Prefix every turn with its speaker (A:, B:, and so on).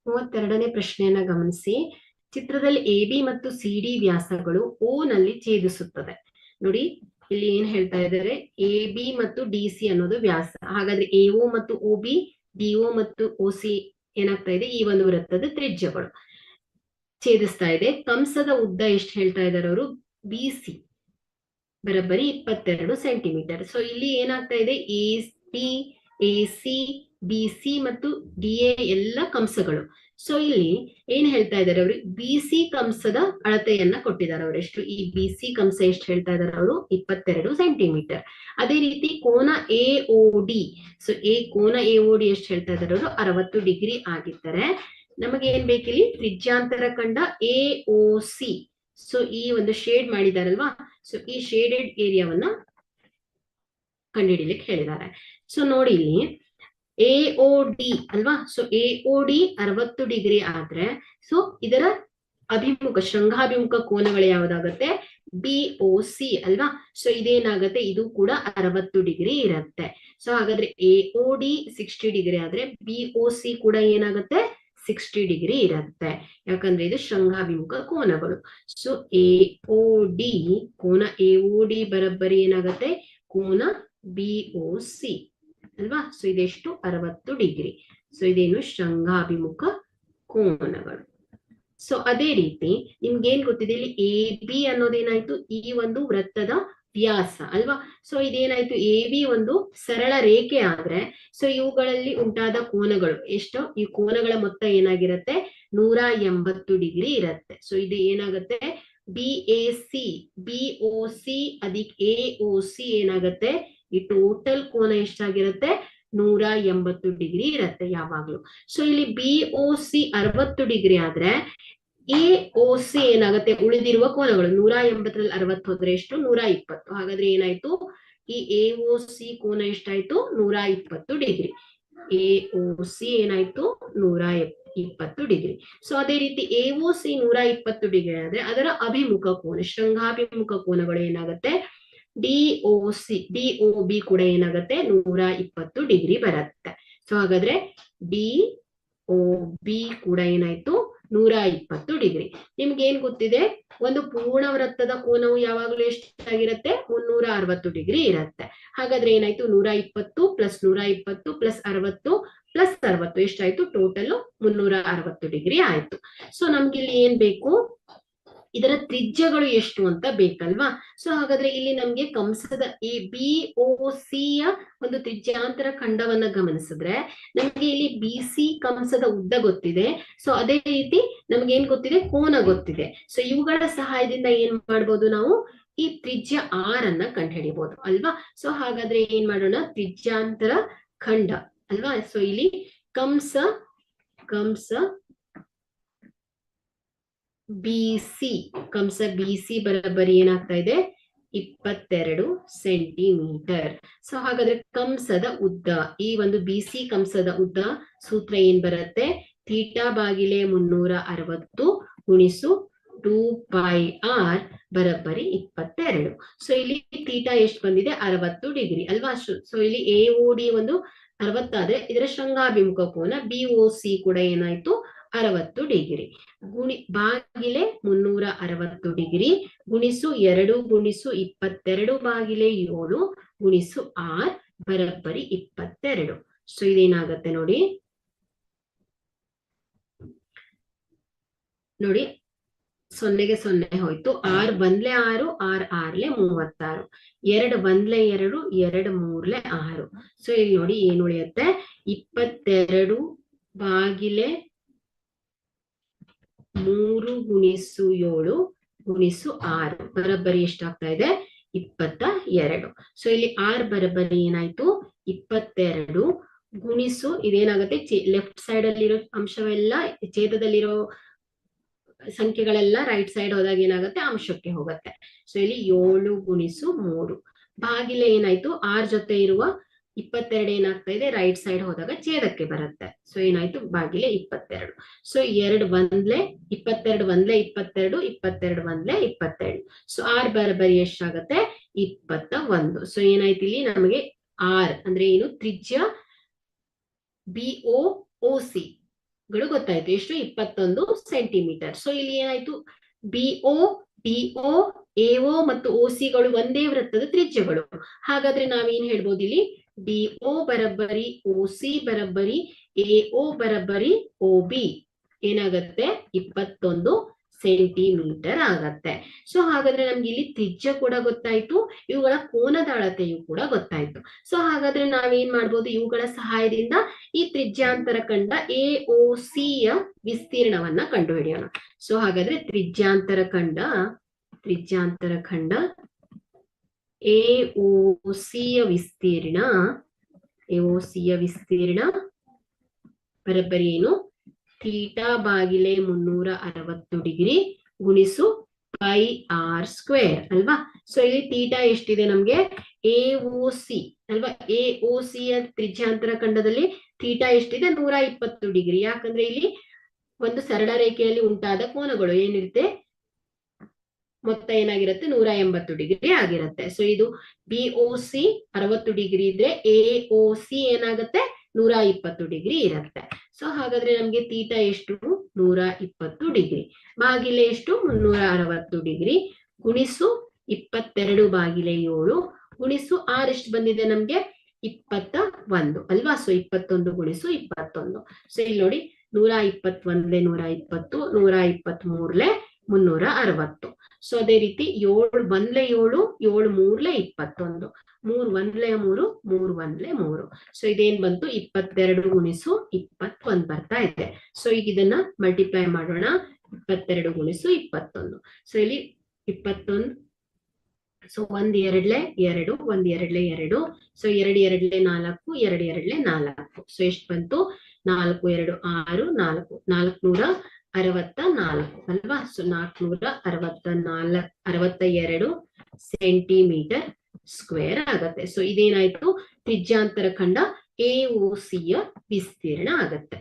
A: 32ನೇ ಪ್ರಶ್ನೆಯನ್ನ ಗಮನಿಸಿ. ಚಿತ್ರದಲ್ಲಿ AB ಮತ್ತು CD ವ್ಯಾಸಗಳು O ನಲ್ಲಿ ಛೇದಿಸುತ್ತದೆ. ನೋಡಿ ಇಲ್ಲಿ ಏನ್ ಹೇಳ್ತಾ ಇದ್ದಾರೆ, AB ಮತ್ತು DC ಅನ್ನೋದು ವ್ಯಾಸ. ಹಾಗಾದ್ರೆ AO ಮತ್ತು OB, DO ಮತ್ತು OC ಏನಾಗ್ತಾ ಇದೆ, ಈ ಒಂದು ವೃತ್ತದ ತ್ರಿಜ್ಯಗಳು ಛೇದಿಸ್ತಾ ಇದೆ. ಕಂಸದ ಉದ್ದ ಎಷ್ಟು ಹೇಳ್ತಾ ಇದ್ದಾರೆ ಅವರು, BC ಬರೋಬ್ಬರಿ 22 ಸೆಂಟಿಮೀಟರ್. ಸೊ ಇಲ್ಲಿ ಏನಾಗ್ತಾ ಇದೆ, AB, AC, BC ಮತ್ತು DA ಎಲ್ಲ ಕಂಸಗಳು. ಸೊ ಇಲ್ಲಿ ಏನ್ ಹೇಳ್ತಾ ಇದ್ದಾರೆ ಅವರು, BC ಕಂಸದ ಅಳತೆಯನ್ನ ಕೊಟ್ಟಿದ್ದಾರೆ ಅವರು. ಎಷ್ಟು, ಈ BC ಕಂಸ ಎಷ್ಟು ಹೇಳ್ತಾ ಇದ್ದಾರೆ ಅವರು, 22 ಸೆಂಟಿಮೀಟರ್. ಅದೇ ರೀತಿ ಕೋನ AOD, ಸೊ ಕೋನ AOD ಎಷ್ಟು ಹೇಳ್ತಾ ಇದ್ದಾರೆ ಅವರು, 60 ಡಿಗ್ರಿ ಆಗಿದ್ದಾರೆ. ನಮಗೆ ಏನ್ ಬೇಕಿಲ್ಲಿ, ತ್ರಿಜ್ಯಾಂತರ ಖಂಡ AOC. ಸೊ ಈ ಒಂದು ಶೇಡ್ ಮಾಡಿದಾರಲ್ವಾ, ಸೊ ಈ ಶೇಡೆಡ್ ಏರಿಯಾವನ್ನ ಕಂಡುಹಿಡಿಲಿಕ್ಕೆ ಹೇಳಿದ್ದಾರೆ. ಸೊ ನೋಡಿ ಇಲ್ಲಿ AOD ಅಲ್ವಾ, ಸೊ AOD 60 ಡಿಗ್ರಿ ಆದ್ರೆ ಸೊ ಇದರ ಅಭಿಮುಖ, ಶೃಂಗಾಭಿಮುಖ ಕೋನಗಳು ಯಾವ್ದಾಗತ್ತೆ, BOC ಅಲ್ವಾ. ಸೊ ಇದೇನಾಗತ್ತೆ, ಇದು ಕೂಡ 60 ಡಿಗ್ರಿ ಇರುತ್ತೆ. ಸೊ ಹಾಗಾದ್ರೆ AOD 60 ಡಿಗ್ರಿ ಆದ್ರೆ BOC ಕೂಡ ಏನಾಗುತ್ತೆ, 60 ಡಿಗ್ರಿ ಇರುತ್ತೆ. ಯಾಕಂದ್ರೆ ಇದು ಶೃಂಗಾಭಿಮುಖ ಕೋನಗಳು. ಸೊ AOD, ಕೋನ AOD ಬರೋಬ್ಬರಿ ಏನಾಗತ್ತೆ, ಕೋನ BOC ಅಲ್ವಾ. ಸೊ ಇದೆಷ್ಟು, 60 ಡಿಗ್ರಿ. ಸೊ ಇದೇನು, ಶೃಂಗಾಭಿಮುಖ ಕೋನಗಳು. ಸೊ ಅದೇ ರೀತಿ ನಿಮ್ಗೆ ಏನ್ ಗೊತ್ತಿದೆ, ಇಲ್ಲಿ AB ಅನ್ನೋದೇನಾಯ್ತು, ಈ ಒಂದು ವೃತ್ತದ ವ್ಯಾಸ ಅಲ್ವಾ. ಸೊ ಇದೇನಾಯ್ತು, AB ಒಂದು ಸರಳ ರೇಖೆ ಆದ್ರೆ ಸೊ ಇವುಗಳಲ್ಲಿ ಉಂಟಾದ ಕೋನಗಳು ಎಷ್ಟು, ಈ ಕೋನಗಳ ಮೊತ್ತ ಏನಾಗಿರುತ್ತೆ, 180 ಡಿಗ್ರಿ ಇರುತ್ತೆ. ಸೊ ಇದು ಏನಾಗುತ್ತೆ, BAC, BOC ಅದಿಕ್ AOC ಏನಾಗುತ್ತೆ, ಈ ಟೋಟಲ್ ಕೋನ ಎಷ್ಟಾಗಿರುತ್ತೆ, 180 ಡಿಗ್ರಿ ಇರುತ್ತೆ ಯಾವಾಗ್ಲೂ. ಸೊ ಇಲ್ಲಿ BOC 60 ಡಿಗ್ರಿ ಆದ್ರೆ AOC ಏನಾಗುತ್ತೆ, ಉಳಿದಿರುವ ಕೋನಗಳು 180ರಲ್ಲಿ 60 ಹೋದ್ರೆ ಎಷ್ಟು, 120. ಹಾಗಾದ್ರೆ ಏನಾಯ್ತು, ಈ AOC ಕೋನ ಎಷ್ಟಾಯ್ತು, 120 ಡಿಗ್ರಿ. AOC ಏನಾಯ್ತು, 120 ಡಿಗ್ರಿ. ಸೊ ಅದೇ ರೀತಿ AOC 120 ಡಿಗ್ರಿ ಆದ್ರೆ ಅದರ ಅಭಿಮುಖ ಕೋನ, ಶೃಂಗಾಭಿಮುಖ ಕೋನಗಳು ಏನಾಗುತ್ತೆ, DOB ಕೂಡ ಏನಾಗುತ್ತೆ, 120 ಡಿಗ್ರಿ ಬರುತ್ತೆ. ಸೊ ಹಾಗಾದ್ರೆ DOB ಕೂಡ ಏನಾಯ್ತು, 120 ಡಿಗ್ರಿ. ನಿಮ್ಗೆ ಏನ್ ಗೊತ್ತಿದೆ, ಒಂದು ಪೂರ್ಣ ವೃತ್ತದ ಕೋನವು ಯಾವಾಗಲೂ ಎಷ್ಟಾಗಿರುತ್ತೆ, 360 ಡಿಗ್ರಿ ಇರುತ್ತೆ. ಹಾಗಾದ್ರೆ ಏನಾಯ್ತು, 120 ಪ್ಲಸ್ 120 ಪ್ಲಸ್ 60 ಪ್ಲಸ್ 60 ಎಷ್ಟಾಯ್ತು, ಟೋಟಲ್ 360 ಡಿಗ್ರಿ ಆಯ್ತು. ಸೊ ನಮ್ಗೆ ಇಲ್ಲಿ ಏನ್ ಬೇಕು, ಇದರ ತ್ರಿಜ್ಯಗಳು ಎಷ್ಟು ಅಂತ ಬೇಕಲ್ವಾ. ಸೊ ಹಾಗಾದ್ರೆ ಇಲ್ಲಿ ನಮ್ಗೆ ಕಂಸದ ಈ BOC ಯ ಒಂದು ತ್ರಿಜ್ಯಾಂತರ ಖಂಡವನ್ನ ಗಮನಿಸಿದ್ರೆ ನಮ್ಗೆ ಇಲ್ಲಿ BC ಕಂಸದ ಉದ್ದ ಗೊತ್ತಿದೆ. ಸೊ ಅದೇ ರೀತಿ ನಮ್ಗೆ ಏನ್ ಗೊತ್ತಿದೆ, ಕೋನ ಗೊತ್ತಿದೆ. ಸೊ ಇವುಗಳ ಸಹಾಯದಿಂದ ಏನ್ ಮಾಡ್ಬೋದು, ನಾವು ಈ ತ್ರಿಜ್ಯ R ಅನ್ನ ಕಂಡುಹಿಡಿಬಹುದು ಅಲ್ವಾ. ಸೊ ಹಾಗಾದ್ರೆ ಏನ್ ಮಾಡೋಣ, ತ್ರಿಜ್ಯಾಂತರ ಖಂಡ ಅಲ್ವಾ. ಸೊ ಇಲ್ಲಿ ಕಂಸ BC ಬರೋಬ್ಬರಿ ಏನಾಗ್ತಾ ಇದೆ, 22 ಸೆಂಟಿಮೀಟರ್. ಸೊ ಹಾಗಾದ್ರೆ ಕಂಸದ ಉದ್ದ, ಈ ಒಂದು BC ಕಂಸದ ಉದ್ದ ಸೂತ್ರ ಏನ್ ಬರುತ್ತೆ, ಥೀಟಾ ಬಾಗಿಲೆ 360 ಗುಣಿಸು 2πr ಬರೋಬ್ಬರಿ 22. ಸೊ ಇಲ್ಲಿ ಥೀಟಾ ಎಷ್ಟು ಬಂದಿದೆ, 60 ಡಿಗ್ರಿ ಅಲ್ವಾ. ಸೊ ಇಲ್ಲಿ AOD ಒಂದು 60 ಆದ್ರೆ ಇದರ ಶೃಂಗಾಭಿಮುಖ ಕೋನ BOC ಕೂಡ ಏನಾಯ್ತು, 60 ಡಿಗ್ರಿ. ಬಾಗಿಲೆ 360 ಡಿಗ್ರಿ ಗುಣಿಸು 2 ಗುಣಿಸು 22 ಬಾಗಿಲೆ 7 ಗುಣಿಸು R ಬರೋಬ್ಬರಿ 22. ಸೊ ಇದೇನಾಗತ್ತೆ ನೋಡಿ, ನೋಡಿ 0ಗೆ 0 ಹೋಯ್ತು, 6 ಬಂದ್ಲೆ 6, 6 6ಲೆ 36, 2 ಬಂದ್ಲೆ 2, 2 3ಲೆ 6. ಸೊ ಇಲ್ಲಿ ನೋಡಿ ಏನ್ ಉಳಿಯುತ್ತೆ, 22 ಬಾಗಿಲೆ 3 ಗುಣಿಸು 7 ಗುಣಿಸು 6 ಬರೋಬ್ಬರಿ ಎಷ್ಟಾಗ್ತಾ ಇದೆ, 22. ಸೊ ಇಲ್ಲಿ R ಬರೋಬ್ಬರಿ ಏನಾಯ್ತು, 22 ಗುಣಿಸು ಇದೇನಾಗುತ್ತೆ, ಲೆಫ್ಟ್ ಸೈಡ್ ಅಲ್ಲಿರೋ ಅಂಶವೆಲ್ಲ, ಛೇದದಲ್ಲಿರೋ ಸಂಖ್ಯೆಗಳೆಲ್ಲ ರೈಟ್ ಸೈಡ್ ಹೋದಾಗ ಏನಾಗುತ್ತೆ, ಅಂಶಕ್ಕೆ ಹೋಗುತ್ತೆ. ಸೊ ಇಲ್ಲಿ 7 ಗುಣಿಸು 3 ಬಾಗಿಲೆ ಏನಾಯ್ತು, R ಜೊತೆ ಇರುವ 22 ಏನಾಗ್ತಾ ಇದೆ, ರೈಟ್ ಸೈಡ್ ಹೋದಾಗ ಛೇದಕ್ಕೆ ಬರುತ್ತೆ. ಸೊ ಏನಾಯ್ತು, ಬಾಗಿಲೆ 22. ಸೊ 2 ಬಂದ್ಲೆ 22 ಬಂದ್ಲೆ 22, 22 ಬಂದ್ಲೆ 22. ಸೊ R ಬರೋಬ್ಬರಿ ಎಷ್ಟಾಗತ್ತೆ, 21. ಸೊ ಏನಾಯ್ತು, ಇಲ್ಲಿ ನಮಗೆ R ಅಂದ್ರೆ ಏನು, ತ್ರಿಜ್ಯ BOC ಗಳು ಗೊತ್ತಾಯ್ತು. ಎಷ್ಟು? 21 ಸೆಂಟಿಮೀಟರ್. ಸೊ ಇಲ್ಲಿ ಏನಾಯ್ತು, ಬಿಒ, ಡಿಒ, ಎಒ ಮತ್ತು ಓಸಿಗಳು ಒಂದೇ ವೃತ್ತದ ತ್ರಿಜ್ಯಗಳು. ಹಾಗಾದ್ರೆ ನಾವೇನ್ ಹೇಳ್ಬೋದು ಇಲ್ಲಿ, ಡಿಒ ಬರಬ್ಬರಿ ಓಸಿ ಬರಬ್ಬರಿ ಎಒ ಬರಬ್ಬರಿ ಒಬಿ ಏನಾಗತ್ತೆ, 21 ಸೆಂಟಿಮೀಟರ್ ಆಗತ್ತೆ. ಸೊ ಹಾಗಾದ್ರೆ ನಮ್ಗೆ ಇಲ್ಲಿ ತ್ರಿಜ್ಯ ಕೂಡ ಗೊತ್ತಾಯ್ತು, ಇವುಗಳ ಕೋನದ ಅಳತೆಯು ಕೂಡ ಗೊತ್ತಾಯ್ತು. ಸೊ ಹಾಗಾದ್ರೆ ನಾವೇನ್ ಮಾಡ್ಬೋದು, ಇವುಗಳ ಸಹಾಯದಿಂದ ಈ ತ್ರಿಜ್ಯಾಂತರ ಖಂಡ ಎಒಸಿ ಯ ವಿಸ್ತೀರ್ಣವನ್ನ ಕಂಡುಹಿಡಿಯೋಣ. ಸೊ ಹಾಗಾದ್ರೆ ತ್ರಿಜ್ಯಾಂತರ ಖಂಡ ಎಒಸಿ ಯ ವಿಸ್ತೀರ್ಣ ಬರಬ್ಬರಿ ಏನು, ಥೀಟಾ ಬಾಗಿಲೆ 360 ಡಿಗ್ರಿ ಗುಣಿಸು ಪೈ ಆರ್ ಸ್ಕ್ವೇರ್ ಅಲ್ವಾ. ಸೊ ಇಲ್ಲಿ ಥೀಟಾ ಎಷ್ಟಿದೆ ನಮ್ಗೆ, ಎಒಸಿ ಅಲ್ವಾ, ಎಒಸಿ ಯ ತ್ರಿಜ್ಯಾಂತರ ಖಂಡದಲ್ಲಿ ಥೀಟಾ ಎಷ್ಟಿದೆ, 120 ಡಿಗ್ರಿ. ಯಾಕಂದ್ರೆ ಇಲ್ಲಿ ಒಂದು ಸರಳ ರೇಖೆಯಲ್ಲಿ ಉಂಟಾದ ಕೋನಗಳು ಏನಿರುತ್ತೆ, ಮೊತ್ತ ಏನಾಗಿರುತ್ತೆ, 180 ಡಿಗ್ರಿ ಆಗಿರುತ್ತೆ. ಸೊ ಇದು ಬಿಒಸಿ 60 ಡಿಗ್ರಿ ಇದ್ರೆ ಎಒಸಿ ಏನಾಗುತ್ತೆ, 120 ಡಿಗ್ರಿ ಇರುತ್ತೆ. ಸೊ ಹಾಗಾದ್ರೆ ನಮ್ಗೆ ಥೀಟಾ ಎಷ್ಟು, 120 ಡಿಗ್ರಿ ಬಾಗಿಲೆ ಎಷ್ಟು, 360 ಡಿಗ್ರಿ ಗುಣಿಸು 22 ಬಾಗಿಲೆ 7 ಗುಣಿಸು ಆರ್ ಎಷ್ಟು ಬಂದಿದೆ ನಮ್ಗೆ, 21 ಅಲ್ವಾ. ಸೊ 21 ಗುಣಿಸು 21. ಸೊ ಇಲ್ಲಿ ನೋಡಿ, 121 120, 123 360. ಸೊ ಅದೇ ರೀತಿ 7 1 7, 7 3 21, 3 1 3, 3 1 3. ಸೊ ಇದೇನ್ ಬಂತು, 22 ಗುಣಿಸು 21 ಬರ್ತಾ ಇದೆ. ಸೊ ಈಗ ಇದನ್ನ ಮಲ್ಟಿಪ್ಲೈ ಮಾಡೋಣ, 22 ಗುಣಿಸು 21. ಸೊ ಇಲ್ಲಿ 21, ಸೊ 1 2 2, 1 2 2, ಸೊ 2 2 4, 2 2 4. ಸೊ ಎಷ್ಟು ಬಂತು, 4 2 6, 4 464 ಅಲ್ವಾ. ಸೊ 462 ಸೆಂಟಿಮೀಟರ್ ಸ್ಕ್ವೇರ್ ಆಗತ್ತೆ. ಸೊ ಇದೇನಾಯ್ತು, ತ್ರಿಜ್ಯಾಂತರ ಖಂಡ ಎಒಸಿ ಯ ವಿಸ್ತೀರ್ಣ ಆಗತ್ತೆ.